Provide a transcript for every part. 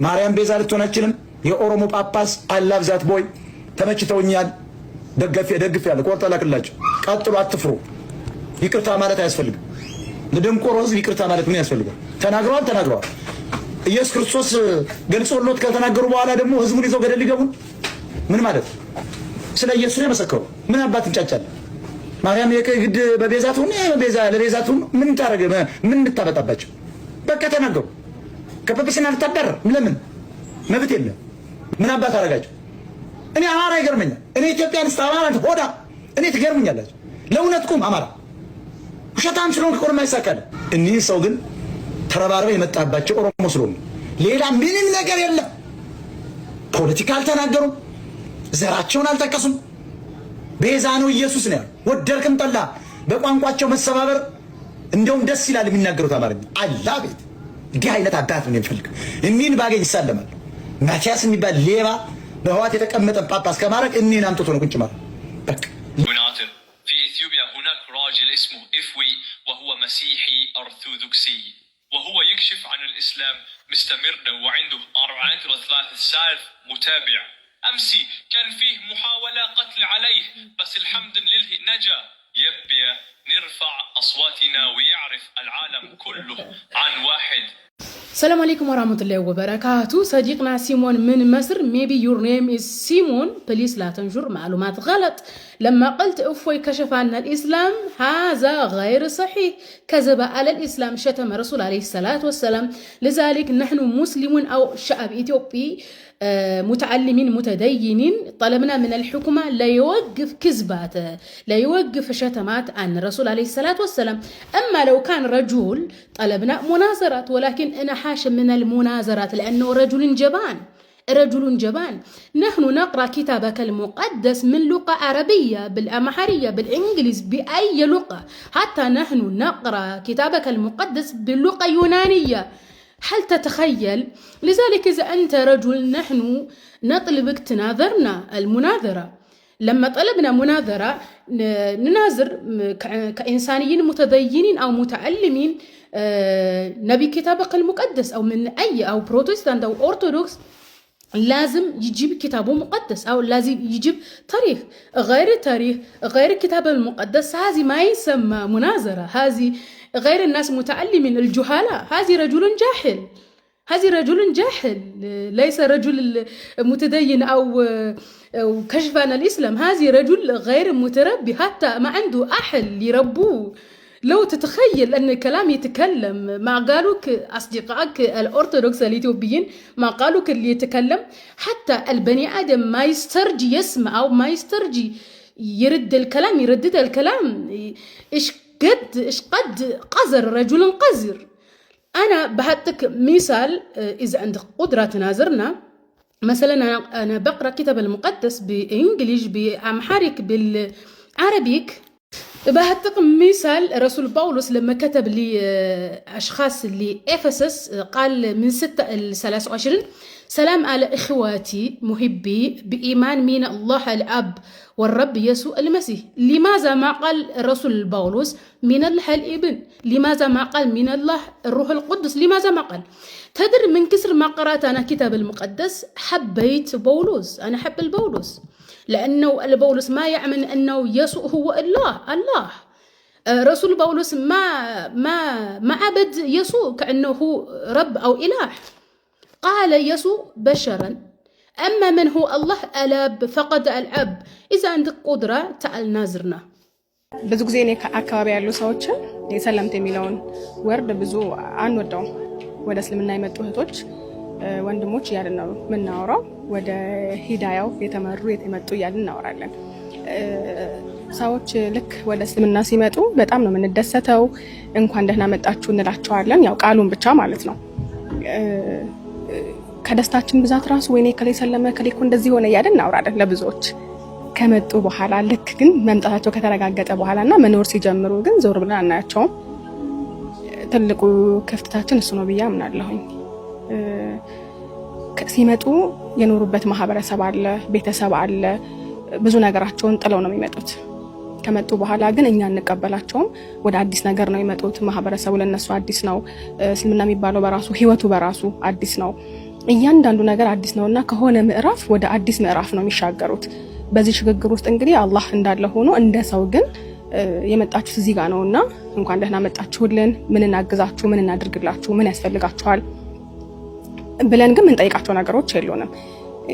ማርያም ቤዛ ልትሆናችንም የኦሮሞ ጳጳስ አላብዛት ቦይ ተመችተውኛል። ደግፍ ያለ ቆርጠ ላክላችሁ። ቀጥሉ፣ አትፍሩ። ይቅርታ ማለት አያስፈልግም። ለደንቆሮ ህዝብ ይቅርታ ማለት ምን ያስፈልጋል? ተናግረዋል። ኢየሱስ ክርስቶስ ገልጾሎት ከተናገሩ በኋላ ደግሞ ህዝቡን ይዘው ገደል ሊገቡ ምን ማለት? ስለ ኢየሱስ ነው የመሰከሩ። ምን አባት እንጫጫለን? ማርያም የግድ በቤዛቱን ለቤዛቱን ምን ታረገ? ምን እንድታበጣባቸው? በቃ ተናገሩ። ከጵጵስና ልታባረር ለምን መብት የለም? ምን አባት አረጋቸው? እኔ አማራ ይገርመኛል። እኔ ኢትዮጵያን ስታማራ ሆዳ እኔ ትገርሙኛላችሁ። ለእውነት ቁም አማራ። ውሸታም ስለሆንክ ቆርማ ይሳካል። እኒህ ሰው ግን ተረባርበው የመጣባቸው ኦሮሞ ስለሆኑ ሌላ ምንም ነገር የለም። ፖለቲካ አልተናገሩም፣ ዘራቸውን አልጠቀሱም። ቤዛ ነው ኢየሱስ ነው። ወደድክም ጠላ በቋንቋቸው መሰባበር እንደውም ደስ ይላል የሚናገሩት አማርኛ። አላህ ቤት እንዲህ አይነት አባት ነው የሚፈልግ። እኒህን ባገኝ ይሳለማል። ማቲያስ የሚባል ሌባ በህዋት የተቀመጠ ጳጳስ ከማድረግ እኒህን አምጥቶ ነው ቁጭ ማለት በቃ። في إثيوبيا هناك راجل اسمه إفوي وهو مسيحي أرثوذكسي وهو يكشف عن الإسلام مستمر وعنده 43,000 متابع. أمسي كان فيه محاولة قتل عليه بس الحمد لله نجا. يبي نرفع أصواتنا ويعرف العالم كله عن واحد. السلام عليكم ورحمة الله وبركاته. صديقنا سيمون من مصر. maybe your name is سيمون. بليز لا تنشر معلومات غلط. لما قلت أفوي كشف عنا الإسلام هذا غير صحيح. كذب على الإسلام، شتم رسول عليه الصلاة والسلام. لذلك نحن مسلمون أو شعب إثيوبي متعلمين متدينين طلبنا من الحكومة لا يوقف كذباته، لا يوقف شتمات عن الرسول عليه الصلاة والسلام. أما لو كان رجل طلبنا مناظرات، ولكن أنا حاشا من المناظرات لأنه رجل جبان. نحن نقرأ كتابك المقدس من لغة عربية، بالأمهرية، بالإنجليز، بأي لغة. حتى نحن نقرأ كتابك المقدس باللغة يونانية. هل تتخيل؟ لذلك إذا أنت رجل نحن نطلبك تناظرنا. المناظرة لما طلبنا مناظرة نناظر كإنسانيين متدينين أو متعلمين نبي كتابك المقدس أو من أي أو بروتستانت أو أرثوذكس لازم يجيب كتابه مقدس أو لازم يجيب تاريخ غير الكتاب المقدس. هذه ما يسمى مناظرة، هذه غير الناس متعلمين الجهلاء. هذه رجل جاهل ليس رجل متدين أو كشف عن الإسلام. هذه رجل غير متربي، حتى ما عنده أهل يربوه. لو تتخيل أن كلام يتكلم ما قالوك أصدقائك الأرثوذكس الإثيوبيين، ما قالوك اللي يتكلم. حتى البني آدم ما يسترجي يسمع أو ما يسترجي يردد الكلام. إيش قد قذر رجل قذر. أنا بحطك مثال، إذا عندك قدرة تناظرنا. مثلا أنا بقرأ كتاب المقدس بإنجليش، بأمحارك، بالعربيك. بحطك مثال رسول بولس لما كتب لي أشخاص لإفسس قال من 6-23: سلام على إخواتي محبي بإيمان من الله الأب والرب يسوع المسيح. لماذا ما قال الرسول بولس من الله الابن؟ لماذا ما قال من الله الروح القدس؟ لماذا ما قال؟ تدر من كسر ما قرأت أنا كتاب المقدس حبيت بولس. أنا حب البولس لأنه البولس ما يعمل أنه يسوع هو الله. رسول بولس ما عبد يسوع كأنه رب أو إله. قال يسوع بشرا، أما من هو الله الأب فقد الأب. إذا عندك قدرة تعال نازرنا. ብዙ ጊዜ እኔ አካባቢ ያሉ ሰዎችን የሰለምት የሚለውን ወርድ ብዙ አንወደውም። ወደ እስልምና የመጡ እህቶች ወንድሞች እያልን ነው የምናወራው። ወደ ሂዳያው የመጡ እያልን እናወራለን። ሰዎች ልክ ወደ እስልምና ሲመጡ በጣም ነው የምንደሰተው። እንኳን ደህና መጣችሁ እንላቸዋለን። ያው ቃሉን ብቻ ማለት ነው። ከደስታችን ብዛት ራሱ ወይኔ ከሌ ሰለመ ከሌ እኮ እንደዚህ ሆነ እያልን እናወራለን ለብዙዎች። ከመጡ በኋላ ልክ ግን መምጣታቸው ከተረጋገጠ በኋላና መኖር ሲጀምሩ ግን ዞር ብለን አናያቸውም። ትልቁ ክፍተታችን እሱ ነው ብዬ አምናለሁኝ። ሲመጡ የኖሩበት ማህበረሰብ አለ፣ ቤተሰብ አለ፣ ብዙ ነገራቸውን ጥለው ነው የሚመጡት። ከመጡ በኋላ ግን እኛ እንቀበላቸውም። ወደ አዲስ ነገር ነው የሚመጡት። ማህበረሰቡ ለነሱ አዲስ ነው። እስልምና የሚባለው በራሱ ህይወቱ በራሱ አዲስ ነው። እያንዳንዱ ነገር አዲስ ነውና ከሆነ ምዕራፍ ወደ አዲስ ምዕራፍ ነው የሚሻገሩት። በዚህ ሽግግር ውስጥ እንግዲህ አላህ እንዳለ ሆኖ እንደ ሰው ግን የመጣችሁት እዚህ ጋር ነውና እንኳን ደህና መጣችሁልን፣ ምን እናግዛችሁ፣ ምን እናድርግላችሁ፣ ምን ያስፈልጋችኋል ብለን ግን ምን ጠይቃቸው ነገሮች የሉንም።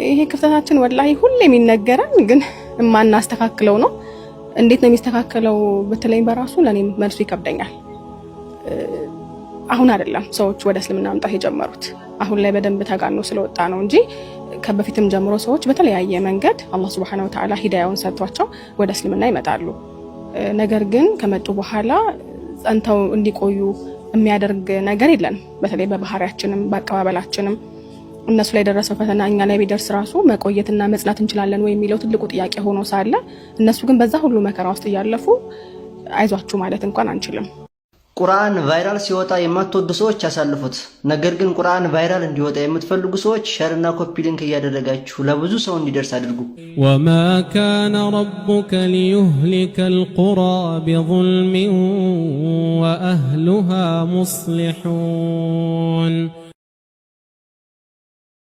ይሄ ክፍተታችን ወላሂ ሁሌ የሚነገረን ግን ማናስተካክለው ነው። እንዴት ነው የሚስተካከለው በተለይ በራሱ ለኔም መልሱ ይከብደኛል። አሁን አይደለም ሰዎች ወደ እስልምና መምጣት የጀመሩት፣ አሁን ላይ በደንብ ተጋኖ ስለወጣ ነው እንጂ ከበፊትም ጀምሮ ሰዎች በተለያየ መንገድ አላህ Subhanahu Wa Ta'ala ሂዳያውን ሰጥቷቸው ወደ እስልምና ይመጣሉ። ነገር ግን ከመጡ በኋላ ጸንተው እንዲቆዩ የሚያደርግ ነገር የለም። በተለይ በባህሪያችንም በአቀባበላችንም እነሱ ላይ ደረሰው ፈተና እኛ ላይ ቢደርስ ራሱ መቆየትና መጽናት እንችላለን ወይ የሚለው ትልቁ ጥያቄ ሆኖ ሳለ እነሱ ግን በዛ ሁሉ መከራ ውስጥ እያለፉ አይዟችሁ ማለት እንኳን አንችልም። ቁርአን ቫይራል ሲወጣ የማትወዱ ሰዎች ያሳልፉት። ነገር ግን ቁርአን ቫይራል እንዲወጣ የምትፈልጉ ሰዎች ሼርና ኮፒ ሊንክ እያደረጋችሁ ለብዙ ሰው እንዲደርስ አድርጉ። ወማ ካነ ረቡከ ሊዩህሊከል ቁራ ቢዙልሚን ወአህሉሃ ሙስሊሑን